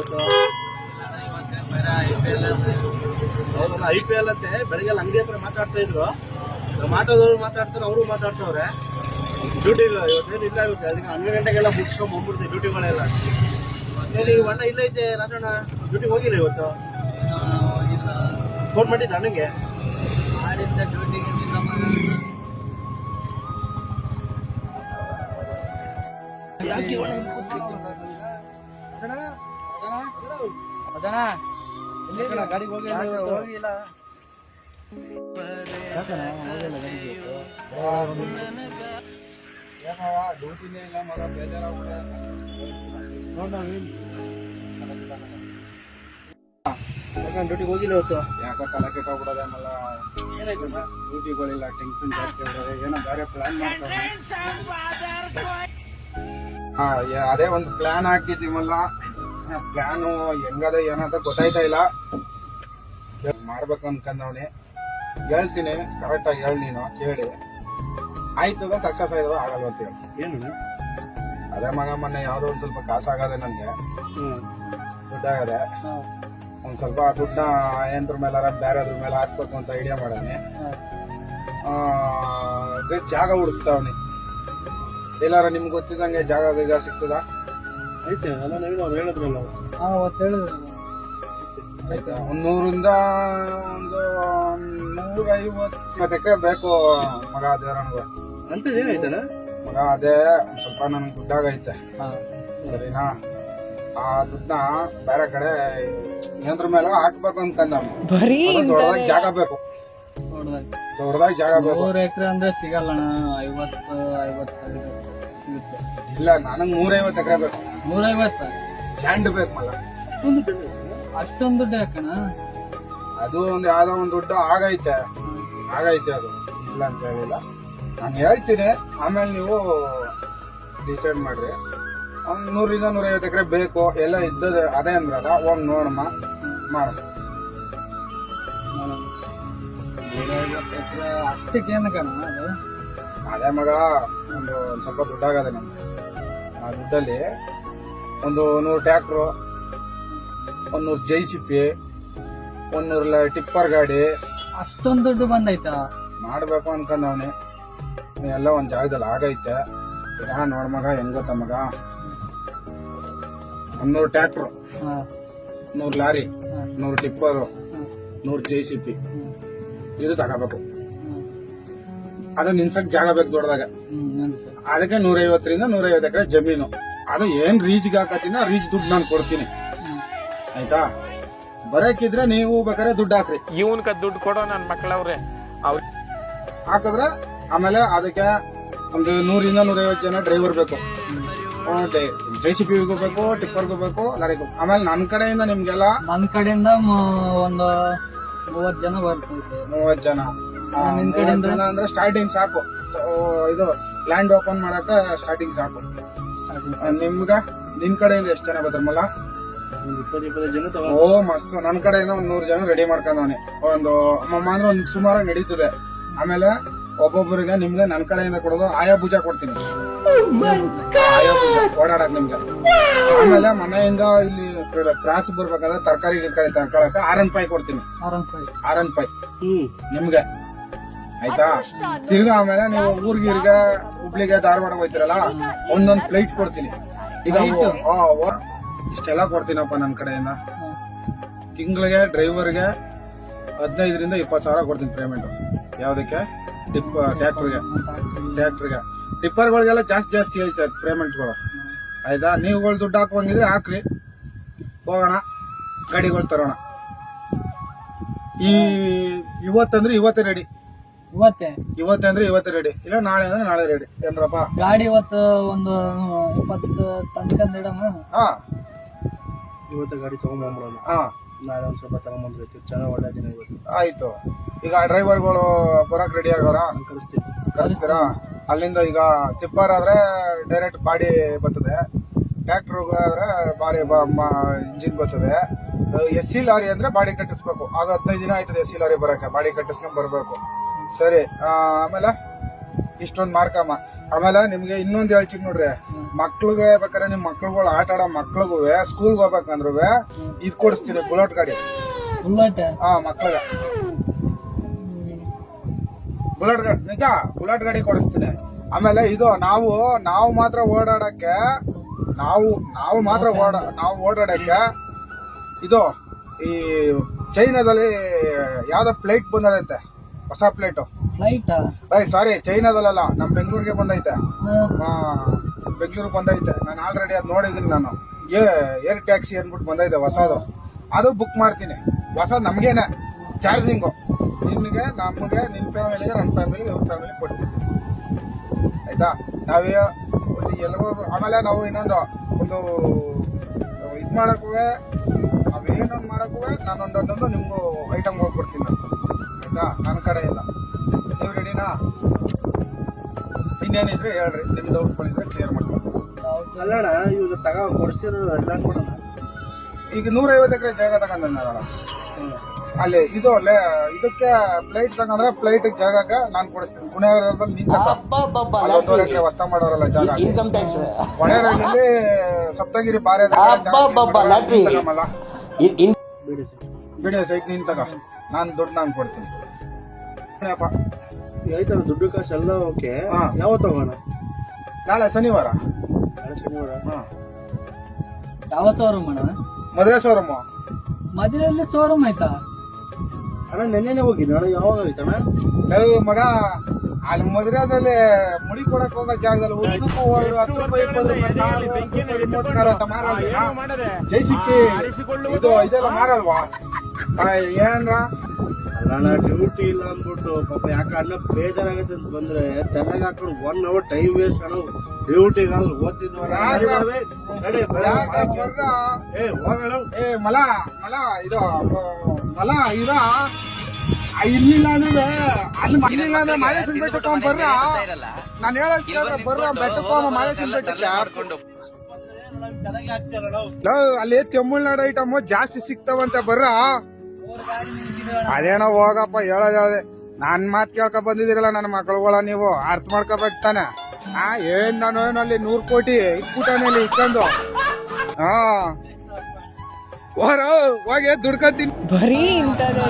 ಇವತ್ತು? ಹೌದಲ್ಲ, IPL ಅಂತೆ. ಬೆಳಗ್ಗೆ ಅಂಗಡಿ ಹತ್ರ ಮಾತಾಡ್ತಾ ಇದ್ರು. ಮಾತಾಡೋರು ಮಾತಾಡ್ತಾರೆ, ಅವರು ಮಾತಾಡ್ತವ್ರೆ. ಡ್ಯೂಟಿ ಇಲ್ಲ ಇವತ್ತೇನು ಇಲ್ಲ. ಇವತ್ತು ಅದಕ್ಕೆ 12 ಗಂಟೆಗೆಲ್ಲ ಮುಗಿಸ್ಕೊಂಡು ಬಂದ್ಬಿಡ್ತೀವಿ ಡ್ಯೂಟಿಗಳೆಲ್ಲ. ಈಗ ಅಣ್ಣ ಇಲ್ಲ ಐತೆ ರಾಜಣ್ಣ, ಡ್ಯೂಟಿಗೆ ಹೋಗಿಲ್ಲ ಇವತ್ತು? ಫೋನ್ ಮಾಡಿದ್ದ ಅಣ್ಣಂಗೆ? ಡ್ಯೂಟಿಗೆ ಗಾಡಿಗೆ ಹೋಗಿಲ್ಲ. ಡ್ಯೂಟಿನೇ ಇಲ್ಲ ಮಗ, ಬೇಜಾರಾಗ್ಬಿಡ. ಡ್ಯೂಟಿಗೆ ಹೋಗಿಲ್ಲ ಇವತ್ತು? ಯಾಕೋ ತಲೆ ಕೆಟ್ಟೋಗ್ಬಿಡೋದೆ ಮಲ್ಲ. ಏನಾಯ್ತಣ್ಣ? ಡ್ಯೂಟಿಗಳಿಲ್ಲ, ಟೆನ್ಷನ್ ಜಾಸ್ತಿ ಆಗ್ತದೆ. ಏನೋ ಬೇರೆ ಪ್ಲಾನ್ ಮಾಡ್ತಾರೆ. ಅದೇ ಒಂದು ಪ್ಲಾನ್ ಹಾಕಿದ್ದೀವಲ್ಲ, ಪ್ಲಾನು ಹೆಂಗದ ಏನಂತ ಗೊತ್ತಾಯ್ತಾ ಇಲ್ಲ. ಮಾಡ್ಬೇಕು ಅನ್ಕೊಂಡವನಿ. ಹೇಳ್ತೀನಿ, ಕರೆಕ್ಟಾಗಿ ಹೇಳಿ, ನೀನು ಕೇಳಿ ಆಯ್ತದ ಸಕ್ಸಸ್ ಆಯ್ತದ ಆಗಲ್ವ ಅಂತ ಹೇಳಿ. ಏನು ಅದೇ ಮಗ, ಮೊನ್ನೆ ಯಾವ್ದೋ ಒಂದ್ ಸ್ವಲ್ಪ ಕಾಸಾಗದೆ ನನ್ಗೆ, ದುಡ್ಡಾಗದೆ. ಒಂದ್ ಸ್ವಲ್ಪ ದುಡ್ಡನ್ನ ಯಂತ್ರ ಮೇಲಾರ ಬೇರೆದ್ರ ಮೇಲೆ ಹಾಕ್ಬೇಕು ಅಂತ ಐಡಿಯಾ ಮಾಡೀನಿ. ಜಾಗ ಹುಡುಕ್ತಾವನಿ. ಎಲ್ಲಾರ ನಿಮ್ಗೆ ಗೊತ್ತಿದ್ದಂಗೆ ಜಾಗ ಈಗ ಸಿಗ್ತದ? ಐತೆ ಅಲ್ಲ, ನವೀನ್ ಅವ್ರು ಹೇಳಿದ್ರಲ್ಲ. ಆಯ್ತಾ, 100ರಿಂದ ಒಂದು 150 ಎಕರೆ ಬೇಕು ಮಗ. ಅದೇ ನನಗೆ ಅಂತ ಏನಾಯ್ತಲ್ಲ ಮಗ, ಅದೇ ಸ್ವಲ್ಪ ನನ್ಗೆ ದುಡ್ಡಾಗೈತೆ. ಸರಿನಾ? ಆ ದುಡ್ಡನ್ನ ಬೇರೆ ಕಡೆ ಯಂತ್ರ ಮೇಲೆ ಹಾಕ್ಬೇಕು ಅನ್ಕಂದ. ದೊಡ್ಡದಾಗಿ ಜಾಗ ಬೇಕು, ದೊಡ್ಡದಾಗಿ ಜಾಗ ಬೇಕು. 100 ಎಕರೆ ಅಂದ್ರೆ ಸಿಗಲ್ಲ, 50 ಸಿಗುತ್ತೆ. ಇಲ್ಲ, ನನಗೆ 150 ಎಕರೆ ಬೇಕು. 150 ಲ್ಯಾಂಡ್ ಬೇಕು ಮಗ. ಅಷ್ಟೊಂದು ದುಡ್ಡು ಯಾಕಣ? ಅದು ಒಂದು ಯಾವ್ದೋ ಒಂದು ದುಡ್ಡು ಆಗೈತೆ ಅದು, ಇಲ್ಲ ಅಂತ ಹೇಳಿಲ್ಲ. ನಾನು ಹೇಳ್ತೀನಿ, ಆಮೇಲೆ ನೀವು ಡಿಸೈಡ್ ಮಾಡ್ರಿ. ಒಂದು 100ರಿಂದ 150 ಎಕರೆ ಬೇಕು. ಎಲ್ಲ ಇದ್ದದ ಅದೇ ಅಂದ್ರಲ್ಲ, ಹೋಗಿ ನೋಡಮ್ಮ, ಮಾಡ. 150 ಎಕರೆ ಅಷ್ಟಕ್ಕೆ ಏನಕ್ಕಣ ಅದು? ಅದೇ ಮಗ, ಒಂದು ಸ್ವಲ್ಪ ದುಡ್ಡಾಗದೆ ನಮ್ಗೆ. ಆ ದುಡ್ಡಲ್ಲಿ ಒಂದು 100 ಟ್ರ್ಯಾಕ್ಟ್ರು, 100 JCB, 100 ಟಿಪ್ಪರ್ ಗಾಡಿ. ಅಷ್ಟೊಂದು ದುಡ್ಡು ಬಂದೈತಾ? ಮಾಡ್ಬೇಕು ಅನ್ಕೊಂಡವನಿ. ಎಲ್ಲ ಒಂದ್ ಜಾಗದಲ್ಲಿ ಆಗೈತೆ. ನೋಡ್ ಮಗ, ಹೆಂಗ್ ಗೊತ್ತ ಮಗ, 100 ಟ್ರ್ಯಾಕ್ಟ್ರು, 100 ಲಾರಿ, 100 ಟಿಪ್ಪರು, 100 JCB ಇದು ತಗೋಬೇಕು. ಅದು ನಿನ್ಸಕ್ ಜಾಗ ಬೇಕು ದೊಡ್ಡದಾಗ. ಅದಕ್ಕೆ 150ರಿಂದ 150 ಎಕರೆ ಜಮೀನು. ಅದು ಏನ್ ರೀಚ್ಗೆ ಹಾಕತ್ತೀನಿ, ರೀಚ್ ದುಡ್ಡು ನಾನು ಕೊಡ್ತೀನಿ. ಆಯ್ತಾ? ಬರಕಿದ್ರೆ ನೀವು ಬೇಕಾದ್ರೆ ದುಡ್ಡು ಹಾಕ್ರಿ. ಇವನ್ಕ ದುಡ್ಡು ಕೊಡೋ ನನ್ನ ಮಕ್ಕಳವ್ರೆ. ಹಾಕಿದ್ರೆ ಆಮೇಲೆ ಅದಕ್ಕೆ ಒಂದು 100ರಿಂದ 150 ಜನ ಡ್ರೈವರ್ ಬೇಕು. JCBಗೂ ಬೇಕು, ಟಿಪ್ಪರ್ಗೂ ಬೇಕು, ಲಾರಿಗೂ. ಆಮೇಲೆ ನನ್ನ ಕಡೆಯಿಂದ ನಿಮ್ಗೆಲ್ಲ, ನನ್ನ ಕಡೆಯಿಂದ ಒಂದು 30 ಜನ ಬರ್ತದೆ. 30 ಜನ. ನಿನ್ ಕಡೆಯಿಂದ ಅಂದ್ರೆ ಸ್ಟಾರ್ಟಿಂಗ್ ಸಾಕು. ಇದು ಲ್ಯಾಂಡ್ ಓಪನ್ ಮಾಡಕ ಸ್ಟಾರ್ಟಿಂಗ್ ಸಾಕು. ನಿಮ್ ಕಡೆಯಿಂದ ಎಷ್ಟು ಜನ ಬರ್ತಾರಲ್ಲ? 20 ಜನ. ಓ ಮಸ್ತ್. ನನ್ನ ಕಡೆಯಿಂದ ಒಂದು 100 ಜನ ರೆಡಿ ಮಾಡ್ಕೊಂಡವನಿ. ಒಂದು ಅಂದ್ರೆ ಒಂದು ಸುಮಾರಾಗಿ ನಡೀತದೆ. ಆಮೇಲೆ ಒಬ್ಬೊಬ್ಬರಿಗೆ ನಿಮ್ಗೆ ನನ್ನ ಕಡೆಯಿಂದ ಕೊಡೋದು ಆಯಾ ಭುಜ ಕೊಡ್ತೀನಿ, ಆಯಾ ಭುಜ ಓಡಾಡಕ್ ನಿಮ್ಗೆ. ಆಮೇಲೆ ಮನೆಯಿಂದ ಇಲ್ಲಿ ಕ್ರಾಸ್ ಬರ್ಬೇಕಾದ್ರೆ ತರಕಾರಿ ತರ್ಕೊಳಕ RN5 ಕೊಡ್ತೀನಿ. RN5 ನಿಮ್ಗೆ. ಆಯ್ತಾ? ತಿರ್ಗಾ ಆಮೇಲೆ ನೀವು ಊರ್ಗಿರ್ಗೆ, ಹುಬ್ಳಿಗೆ, ಧಾರವಾಡ ಹೋಗ್ತಿರಲ್ಲ, ಒಂದೊಂದು ಫ್ಲೈಟ್ ಕೊಡ್ತೀನಿ. ಈಗ ಇಷ್ಟೆಲ್ಲ ಕೊಡ್ತೀನಪ್ಪ ನನ್ನ ಕಡೆಯಿಂದ. ತಿಂಗಳಿಗೆ ಡ್ರೈವರ್ಗೆ 15ರಿಂದ 20 ಸಾವಿರ ಕೊಡ್ತೀನಿ ಪೇಮೆಂಟ್. ಯಾವ್ದಕ್ಕೆ? ಟ್ರ್ಯಾಕ್ಟರ್ಗೆ. ಟಿಪ್ಪರ್ಗಳಿಗೆಲ್ಲ ಜಾಸ್ತಿ ಐತೆ ಪೇಮೆಂಟ್ಗಳು. ಆಯ್ತಾ? ನೀವುಗಳು ದುಡ್ಡು ಹಾಕುವಂಗಿದ್ರೆ ಹಾಕ್ರಿ, ಹೋಗೋಣ, ಗಾಡಿಗಳು ತರೋಣ. ಇವತ್ತಂದ್ರೆ ಇವತ್ತೇ ರೆಡಿ. ಇವತ್ತೇ ಅಂದ್ರೆ ಇವತ್ತೇ ರೆಡಿ, ಇಲ್ಲ ನಾಳೆ ಅಂದ್ರೆ ನಾಳೆ ರೆಡಿ. ಏನ್ರಪ್ಪ? ಗಾಡಿ ಇವತ್ತು ಒಂದು 20 ತನಕ ಇಡಮ್ಮ. ಇವತ್ತು ಗಾಡಿ ತಗೊಂಡ್ಬಂದ್ಬಿಡೋಣ. ನಾಳೆ ಒಂದ್ ಸ್ವಲ್ಪ ತಗೊಂಡ್ಬಂದ್ರೈತಿ. ಚೆನ್ನಾಗಿ ಒಳ್ಳೆ ದಿನ ಇವತ್ತು. ಆಯ್ತು. ಈಗ ಡ್ರೈವರ್ಗಳು ಬರಕ್ ರೆಡಿ ಆಗೋರ? ಕಳಿಸ್ತೀರಾ? ಅಲ್ಲಿಂದ ಈಗ ಟಿಪ್ಪರ್ ಆದ್ರೆ ಡೈರೆಕ್ಟ್ ಬಾಡಿ ಬರ್ತದೆ, ಟ್ರ್ಯಾಕ್ಟರ್ ಆದ್ರೆ ಬಾಡಿ ಇಂಜಿನ್ ಬರ್ತದೆ. SC ಲಾರಿ ಅಂದ್ರೆ ಬಾಡಿ ಕಟ್ಟಿಸ್ಬೇಕು. ಅದು 15 ದಿನ ಆಯ್ತದೆ SC ಲಾರಿ ಬರಕ್ಕೆ. ಬಾಡಿ ಕಟ್ಟಿಸ್ಕೊಂಡ್ ಬರ್ಬೇಕು. ಸರಿ. ಆಮೇಲೆ ಇಷ್ಟೊಂದು ಮಾಡ್ಕಮ್ಮ. ಆಮೇಲೆ ನಿಮ್ಗೆ ಇನ್ನೊಂದ್ ಹೇಳ್ತೀನಿ ನೋಡ್ರಿ, ಮಕ್ಳಿಗೆ ಬೇಕಾದ್ರೆ ನಿಮ್ ಮಕ್ಳುಗಳು ಆಟ ಆಡೋ ಮಕ್ಳಿಗೂ ಸ್ಕೂಲ್ಗೆ ಹೋಗ್ಬೇಕಂದ್ರು ಇದ್ ಕೊಡಿಸ್ತೀನಿ, ಬುಲೆಟ್ ಗಾಡಿ. ಬುಲೆಟ್ ಮಕ್ಳಿಗೆ ಬುಲೆಟ್ ಗಾಡಿ, ನಿಜ ಬುಲೆಟ್ ಗಾಡಿ ಕೊಡಿಸ್ತೀನಿ. ಆಮೇಲೆ ಇದು ನಾವು ಮಾತ್ರ ಓಡಾಡಕ್ಕೆ ನಾವು ಓಡಾಡಕ್ಕೆ ಇದು ಈ ಚೈನಾದಲ್ಲಿ ಯಾವ್ದೋ ಫ್ಲೈಟ್ ಬಂದೈತೆ, ಹೊಸ ಫ್ಲೈಟು. ಸಾರಿ, ಚೈನಾದಲ್ಲ, ನಮ್ ಬೆಂಗಳೂರಿಗೆ ಬಂದೈತೆ. ಬೆಂಗಳೂರಿಗೆ ಬಂದೈತೆ. ನಾನು ಆಲ್ರೆಡಿ ಅದು ನೋಡಿದೀನಿ. ನಾನು ಏರ್ ಟ್ಯಾಕ್ಸಿ ಅಂದ್ಬಿಟ್ಟು ಬಂದೈತೆ ಹೊಸದು. ಅದು ಬುಕ್ ಮಾಡ್ತೀನಿ. ಹೊಸದು ನಮ್ಗೇನೆ ಚಾರ್ಜಿಂಗು. ನಿನ್ಗೆ, ನಮಗೆ, ನಿನ್ ಫ್ಯಾಮಿಲಿಗೆ, ನನ್ನ ಫ್ಯಾಮಿಲಿಗೆ, ಇವ್ರ ಫ್ಯಾಮಿಲಿ ಕೊಡ್ತೀನಿ. ಆಯ್ತಾ? ನಾವೇ ಎಲ್ಲರೂ. ಆಮೇಲೆ ನಾವು ಇನ್ನೊಂದು ಇದು ಮಾಡಕ್ಕೂ, ನಾವೇನೊಂದು ಮಾಡಕ್ಕೂ ನಾನೊಂದೊಂದು ನಿಮ್ಗೂ ಐಟಮ್ ಹೋಗ್ಬಿಡ್ತೀನಿ. ಆಯ್ತಾ? ನನ್ನ ಕಡೆಯಿಂದ ನೀವು ರೆಡಿನಾ? ಇನ್ನೇನಿದ್ರೆ ಹೇಳ್ರಿ, ನಿಮ್ ಡೌಟ್ಗಳಿದ್ರೆ ಕ್ಲಿಯರ್ ಮಾಡ್ಕೊಂಡು. ಅಲ್ಲಣ್ಣ, ಇವಾಗ ಕೊಡ್ಸಿರೋ ಎಲ್ಲ ಮಾಡೋಣ. ಈಗ 150 ಎಕರೆ ಜಾಗ ತಗೊಂಡ ಅಲ್ಲಿ ಇದಕ್ಕೆ ಫ್ಲೈಟ್ ತಗೊಂಡ್ರೆ ಫ್ಲೈಟ್ ಜಾಗಕ್ಕೆ ನಾನು ಕೊಡಿಸ್ತೀನಿ. ಗುಣೇರಲ್ಲಿ ಎಕರೆ ಹೊಸ ಮಾಡೋರಲ್ಲ ಜಾಗ, ಇನ್ಕಮ್ ಟ್ಯಾಕ್ಸ್ ಹೊಣೆರಲ್ಲಿ ಸಪ್ತಗಿರಿ ಬಾರೆ ಬಿಡಿ ಸೈಟ್ ನಿನ್ ತಗ, ನಾನು ದುಡ್ಡು ನಾನು ಕೊಡ್ತೀನಿ. ಆಯ್ತಲ್ಲ, ದುಡ್ಡು ಕಾಸು ಎಲ್ಲ ಓಕೆ. ಹಾ. ಯಾವತ್ತು ಹೋಗೋಣ? ನಾಳೆ ಶನಿವಾರ. ಯಾವ ಶೋರೂಮ್ ಅಣ್ಣ? ಮದುವೆ ಶೋರೂಮ್. ಮದುವೆಯಲ್ಲಿ ಶೋರೂಮ್ ಆಯ್ತಾ ಅಣ್ಣ? ನೆನ್ನೆನೆ ಹೋಗಿದ್ದು ಅಣ್ಣ. ಯಾವಾಗ ಆಯ್ತಣ್ಣ? ನಾವು ಮಗ ಅಲ್ಲಿ ಮದುವೆದಲ್ಲಿ ಮುಡಿ ಕೊಡಕ್ ಹೋಗೋ ಜಾಗದಲ್ಲಿ ಉದ್ದಕ್ಕೂ ಹೋದ್ರು 10 ರೂಪಾಯಿ 20 ರೂಪಾಯಿ ಜೈ ಸಿಕ್ಕಿ ಇದೆಲ್ಲ ಮಾರಲ್ವಾ? ಏನ್ರ ಅಲ್ಲಣ್ಣ, ಡ್ಯೂಟಿ ಇಲ್ಲ ಅಂದ್ಬಿಟ್ಟು ಪಾಪ ಯಾಕೆ ಅಣ್ಣ ಬೇಜಾರಾಗತ್ತೆ ಅಂತ ಬಂದ್ರೆ ತಲೆಗೆ ಹಾಕೊಂಡು 1 hour ಟೈಮ್ ವೇಸ್ಟ್ ಅಣ್ಣ. ಡ್ಯೂಟಿಗಾದ್ರು ಓದ್ತಿದ್ವ ಇಲ್ಲಿಲ್ಲ ಅಂದ್ರೆ ಇಲ್ಲಿಲ್ಲ ಅಂದ್ರೆ ಮಾದೇಶನ್ ಬೆಟ್ಟಕ್ಕೆ ಬರ್ರ. ನಾನು ಹೇಳಕ್ ಬರ್ರ ಬೆಟ್ಟಕ್ಕೆ ಮಾದೇಶನ್ ಬೆಟ್ಟಕ್ಕೆ. ಅಲ್ಲಿ ತಮಿಳ್ನಾಡು ಐಟಮ್ ಜಾಸ್ತಿ ಸಿಗ್ತಾವಂತೆ ಬರ್ರ. ಅದೇನೋ ಹೋಗಪ್ಪ, ಹೇಳೋದೇ ನನ್ ಮಾತ್ ಕೇಳ್ಕೊ ಬಂದಿದ್ದೀರಲ್ಲ ನನ್ನ ಮಕ್ಕಳುಗಳ, ನೀವು ಅರ್ಥ ಮಾಡ್ಕೋಬೇಕು ತಾನೆ. ಏನ್ ನಾನು ಅಲ್ಲಿ 100 ಕೋಟಿ ಇಟ್ಬಿಟ್ಟಾನಲ್ಲಿ ಇಟ್ಕೊಂಡು ಹೋಗಿ ದುಡ್ಕೊಂತೀನಿ. ಬರೀ ಇಂಥದ್ದು